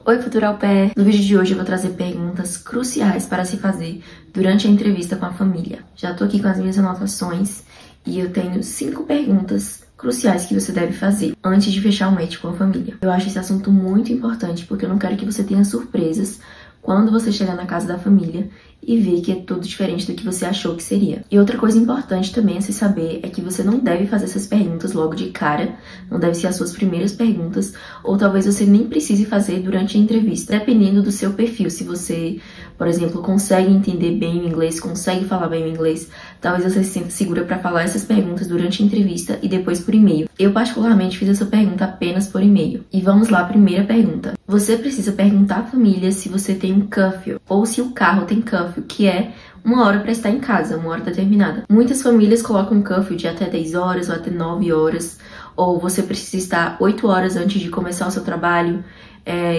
Oi, futuro au pair! No vídeo de hoje eu vou trazer perguntas cruciais para se fazer durante a entrevista com a família. Já tô aqui com as minhas anotações e eu tenho 5 perguntas cruciais que você deve fazer antes de fechar o match com a família. Eu acho esse assunto muito importante porque eu não quero que você tenha surpresas quando você chegar na casa da família e ver que é tudo diferente do que você achou que seria. E outra coisa importante também a se saber é que você não deve fazer essas perguntas logo de cara, não deve ser as suas primeiras perguntas, ou talvez você nem precise fazer durante a entrevista, dependendo do seu perfil. Se você, por exemplo, consegue entender bem o inglês, consegue falar bem o inglês, talvez você se sinta segura para falar essas perguntas durante a entrevista e depois por e-mail. Eu particularmente fiz essa pergunta apenas por e-mail. E vamos lá, primeira pergunta. Você precisa perguntar à família se você tem um curfew, ou se o carro tem curfew, que é 1 hora para estar em casa, 1 hora determinada. Muitas famílias colocam um curfew de até 10 horas ou até 9 horas, ou você precisa estar 8 horas antes de começar o seu trabalho,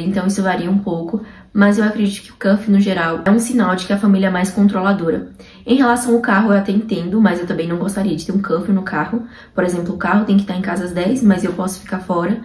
então isso varia um pouco, mas eu acredito que o curfew, no geral, é um sinal de que a família é mais controladora. Em relação ao carro, eu até entendo, mas eu também não gostaria de ter um curfew no carro. Por exemplo, o carro tem que estar em casa às 10, mas eu posso ficar fora,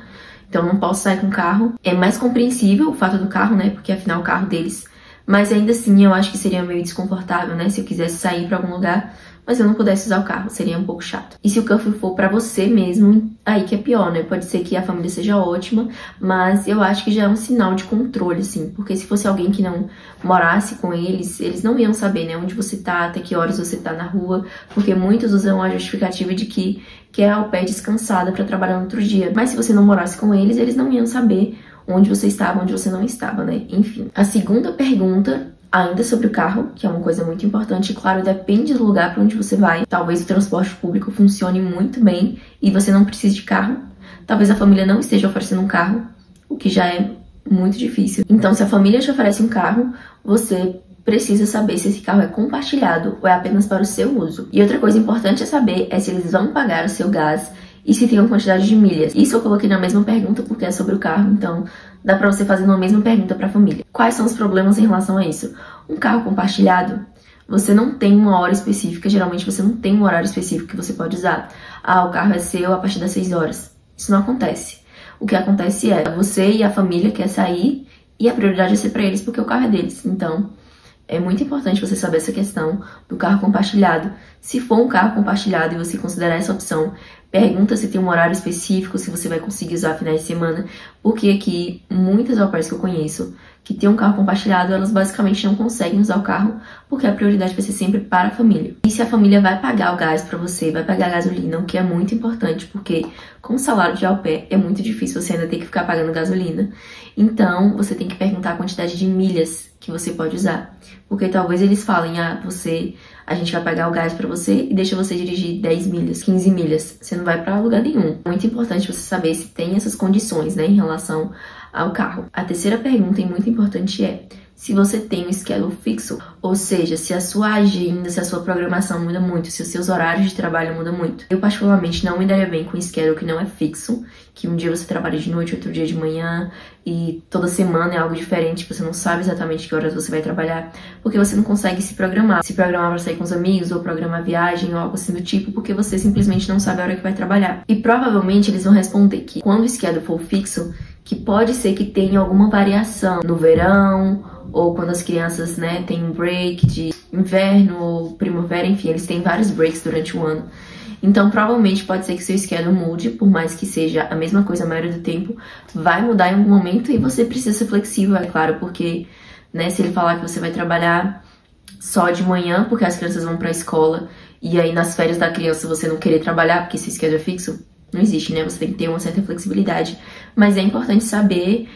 então não posso sair com o carro. É mais compreensível o fato do carro, né, porque afinal o carro deles. Mas ainda assim, eu acho que seria meio desconfortável, né? Se eu quisesse sair pra algum lugar, mas eu não pudesse usar o carro, seria um pouco chato. E se o curfew for pra você mesmo, aí que é pior, né? Pode ser que a família seja ótima, mas eu acho que já é um sinal de controle, assim. Porque se fosse alguém que não morasse com eles, eles não iam saber, né? Onde você tá, até que horas você tá na rua. Porque muitos usam a justificativa de que quer au pair descansada pra trabalhar no outro dia. Mas se você não morasse com eles, eles não iam saber onde você estava, onde você não estava, né? Enfim. A segunda pergunta, ainda sobre o carro, que é uma coisa muito importante, claro, depende do lugar para onde você vai. Talvez o transporte público funcione muito bem e você não precise de carro. Talvez a família não esteja oferecendo um carro, o que já é muito difícil. Então, se a família te oferece um carro, você precisa saber se esse carro é compartilhado ou é apenas para o seu uso. E outra coisa importante a saber é se eles vão pagar o seu gás e se tem uma quantidade de milhas. Isso eu coloquei na mesma pergunta porque é sobre o carro, então dá pra você fazer uma mesma pergunta pra família. Quais são os problemas em relação a isso? Um carro compartilhado, você não tem uma hora específica, geralmente você não tem um horário específico que você pode usar. Ah, o carro é seu a partir das 6 horas. Isso não acontece. O que acontece é você e a família quer sair e a prioridade é ser pra eles porque o carro é deles. Então, é muito importante você saber essa questão do carro compartilhado. Se for um carro compartilhado e você considerar essa opção, pergunta se tem um horário específico, se você vai conseguir usar finais de semana, porque aqui muitas au pairs que eu conheço que tem um carro compartilhado, elas basicamente não conseguem usar o carro porque a prioridade vai ser sempre para a família. E se a família vai pagar o gás para você, vai pagar a gasolina, o que é muito importante, porque com o salário de au pair é muito difícil você ainda ter que ficar pagando gasolina. Então, você tem que perguntar a quantidade de milhas que você pode usar. Porque talvez eles falem, a gente vai pagar o gás pra você e deixa você dirigir 10 milhas, 15 milhas. Você não vai pra lugar nenhum. Muito importante você saber se tem essas condições, né, em relação ao carro. A terceira pergunta, e muito importante, é se você tem um schedule fixo, ou seja, se a sua agenda, se a sua programação muda muito, se os seus horários de trabalho mudam muito. Eu, particularmente, não me daria bem com um schedule que não é fixo, que um dia você trabalha de noite, outro dia de manhã, e toda semana é algo diferente, você não sabe exatamente que horas você vai trabalhar, porque você não consegue se programar para sair com os amigos, ou programar viagem, ou algo assim do tipo, porque você simplesmente não sabe a hora que vai trabalhar. E provavelmente eles vão responder que quando o schedule for fixo, que pode ser que tenha alguma variação no verão, ou quando as crianças, né, têm um break de inverno ou primavera, enfim, eles têm vários breaks durante o ano. Então, provavelmente pode ser que seu schedule mude, por mais que seja a mesma coisa a maioria do tempo, vai mudar em algum momento e você precisa ser flexível, é claro, porque, né, se ele falar que você vai trabalhar só de manhã, porque as crianças vão pra escola, e aí nas férias da criança você não querer trabalhar, porque esse schedule é fixo, não existe, né? Você tem que ter uma certa flexibilidade. Mas é importante saber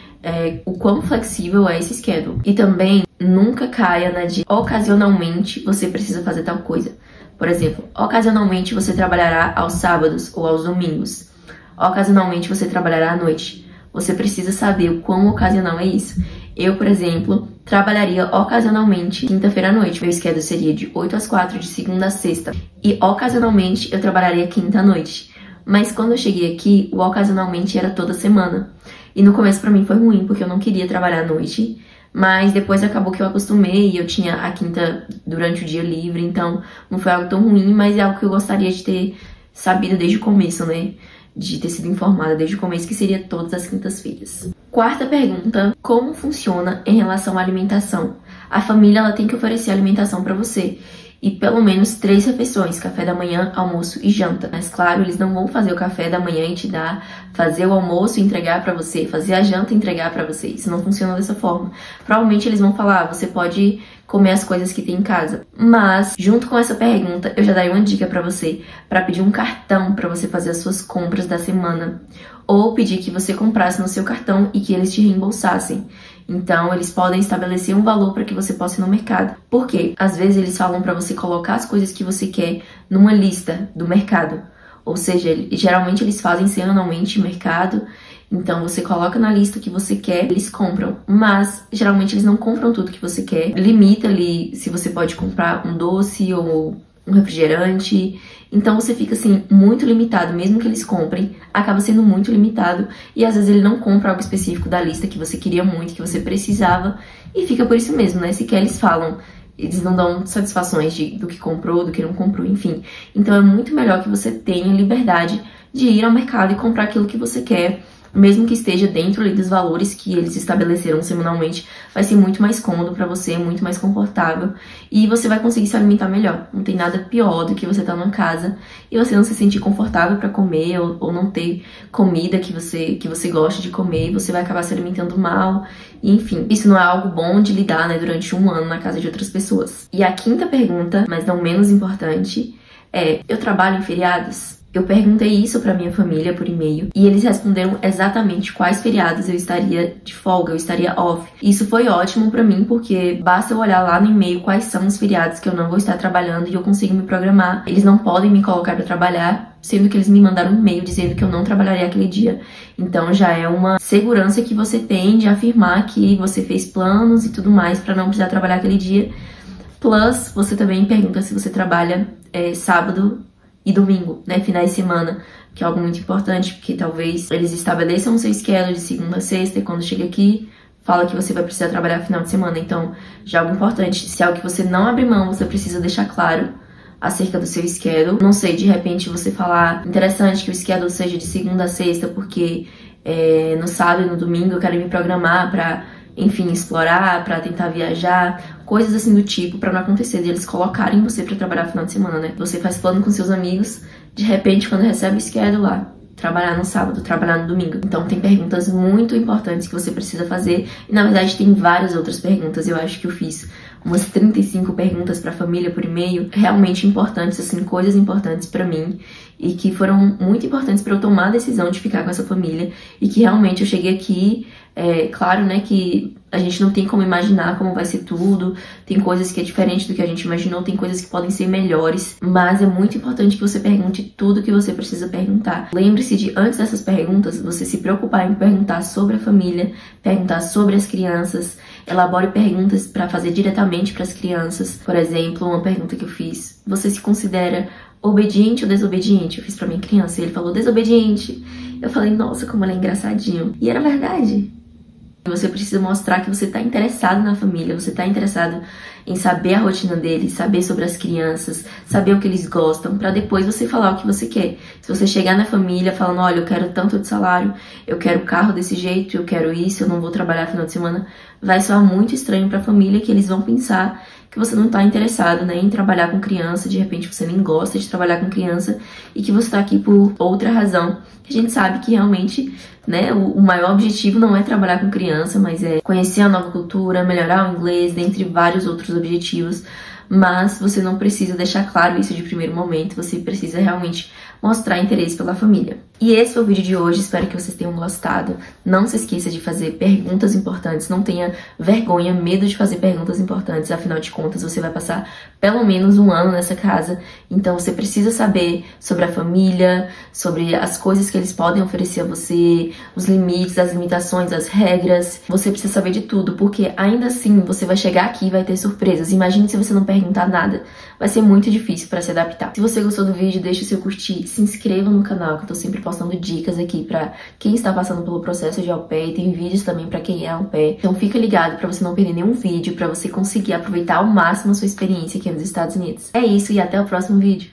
o quão flexível é esse schedule. E também, nunca caia na de ocasionalmente você precisa fazer tal coisa. Por exemplo, ocasionalmente você trabalhará aos sábados ou aos domingos. Ocasionalmente você trabalhará à noite. Você precisa saber o quão ocasional é isso. Eu, por exemplo, trabalharia ocasionalmente quinta-feira à noite. Meu schedule seria de 8 às 4, de segunda a sexta. E ocasionalmente eu trabalharia quinta à noite. Mas quando eu cheguei aqui, o ocasionalmente era toda semana. E no começo pra mim foi ruim, porque eu não queria trabalhar à noite. Mas depois acabou que eu acostumei e eu tinha a quinta durante o dia livre. Então não foi algo tão ruim, mas é algo que eu gostaria de ter sabido desde o começo, né? De ter sido informada desde o começo que seria todas as quintas-feiras. Quarta pergunta: como funciona em relação à alimentação? A família ela tem que oferecer alimentação para você. E pelo menos 3 refeições, café da manhã, almoço e janta. Mas claro, eles não vão fazer o café da manhã e te dar, fazer o almoço e entregar pra você, fazer a janta e entregar pra você. Isso não funciona dessa forma. Provavelmente eles vão falar, você pode comer as coisas que tem em casa. Mas, junto com essa pergunta, eu já daria uma dica pra você, pra pedir um cartão pra você fazer as suas compras da semana. Ou pedir que você comprasse no seu cartão e que eles te reembolsassem. Então, eles podem estabelecer um valor para que você possa ir no mercado. Por quê? Às vezes eles falam para você colocar as coisas que você quer numa lista do mercado. Ou seja, geralmente eles fazem semanalmente o mercado. Então, você coloca na lista o que você quer, eles compram. Mas, geralmente, eles não compram tudo que você quer. Limita ali se você pode comprar um doce ou um refrigerante. Então você fica assim muito limitado, mesmo que eles comprem, acaba sendo muito limitado e às vezes ele não compra algo específico da lista que você queria muito, que você precisava e fica por isso mesmo, né? Sequer eles falam, eles não dão satisfações do que comprou, do que não comprou, enfim. Então é muito melhor que você tenha liberdade de ir ao mercado e comprar aquilo que você quer, mesmo que esteja dentro ali dos valores que eles estabeleceram semanalmente, vai ser muito mais cômodo pra você, muito mais confortável e você vai conseguir se alimentar melhor. Não tem nada pior do que você estar numa casa e você não se sentir confortável pra comer ou não ter comida que você gosta de comer e você vai acabar se alimentando mal. E, enfim, isso não é algo bom de lidar, né, durante um ano na casa de outras pessoas. E a quinta pergunta, mas não menos importante, é: eu trabalho em feriados? Eu perguntei isso pra minha família por e-mail e eles responderam exatamente quais feriados eu estaria de folga, eu estaria off. Isso foi ótimo pra mim porque basta eu olhar lá no e-mail quais são os feriados que eu não vou estar trabalhando e eu consigo me programar. Eles não podem me colocar pra trabalhar, sendo que eles me mandaram um e-mail dizendo que eu não trabalharia aquele dia. Então já é uma segurança que você tem de afirmar que você fez planos e tudo mais pra não precisar trabalhar aquele dia. Plus, você também pergunta se você trabalha sábado e domingo, né, finais de semana, que é algo muito importante, porque talvez eles estabeleçam o seu schedule de segunda a sexta e quando chega aqui, fala que você vai precisar trabalhar final de semana. Então, já é algo importante. Se é algo que você não abre mão, você precisa deixar claro acerca do seu schedule. Não sei, de repente você falar, interessante que o schedule seja de segunda a sexta, porque no sábado e no domingo eu quero me programar pra, enfim, explorar, pra tentar viajar, coisas assim do tipo, pra não acontecer de eles colocarem você pra trabalhar no final de semana, né? Você faz plano com seus amigos, de repente, quando recebe o schedule lá, trabalhar no sábado, trabalhar no domingo. Então tem perguntas muito importantes que você precisa fazer. E na verdade tem várias outras perguntas. Eu acho que eu fiz umas 35 perguntas pra família por e-mail, realmente importantes, assim, coisas importantes pra mim e que foram muito importantes pra eu tomar a decisão de ficar com essa família e que realmente eu cheguei aqui, claro, né, que a gente não tem como imaginar como vai ser tudo, tem coisas que é diferente do que a gente imaginou, tem coisas que podem ser melhores, mas é muito importante que você pergunte tudo que você precisa perguntar. Lembre-se de, antes dessas perguntas, você se preocupar em perguntar sobre a família, perguntar sobre as crianças, elabore perguntas para fazer diretamente para as crianças. Por exemplo, uma pergunta que eu fiz: você se considera obediente ou desobediente? Eu fiz pra minha criança e ele falou desobediente. Eu falei, nossa, como ele é engraçadinho. E era verdade. Você precisa mostrar que você tá interessado na família, você tá interessado em saber a rotina deles, saber sobre as crianças, saber o que eles gostam, pra depois você falar o que você quer. Se você chegar na família falando, olha, eu quero tanto de salário, eu quero carro desse jeito, eu quero isso, eu não vou trabalhar no final de semana, vai soar muito estranho pra família, que eles vão pensar que você não tá interessado, né, em trabalhar com criança, de repente você nem gosta de trabalhar com criança e que você tá aqui por outra razão. A gente sabe que realmente, né, o maior objetivo não é trabalhar com criança, mas é conhecer a nova cultura, melhorar o inglês, dentre vários outros objetivos. Mas você não precisa deixar claro isso de primeiro momento, você precisa realmente mostrar interesse pela família. E esse foi o vídeo de hoje, espero que vocês tenham gostado. Não se esqueça de fazer perguntas importantes, não tenha vergonha, medo de fazer perguntas importantes, afinal de contas você vai passar pelo menos um ano nessa casa, então você precisa saber sobre a família, sobre as coisas que eles podem oferecer a você, os limites, as limitações, as regras, você precisa saber de tudo, porque ainda assim você vai chegar aqui e vai ter surpresas. Imagine se você não perguntar nada, vai ser muito difícil para se adaptar. Se você gostou do vídeo, deixa o seu curtir, se inscreva no canal, que eu tô sempre postando dicas aqui pra quem está passando pelo processo de au pair, e tem vídeos também pra quem é au pair. Então fica ligado pra você não perder nenhum vídeo, pra você conseguir aproveitar ao máximo a sua experiência aqui nos Estados Unidos. É isso e até o próximo vídeo.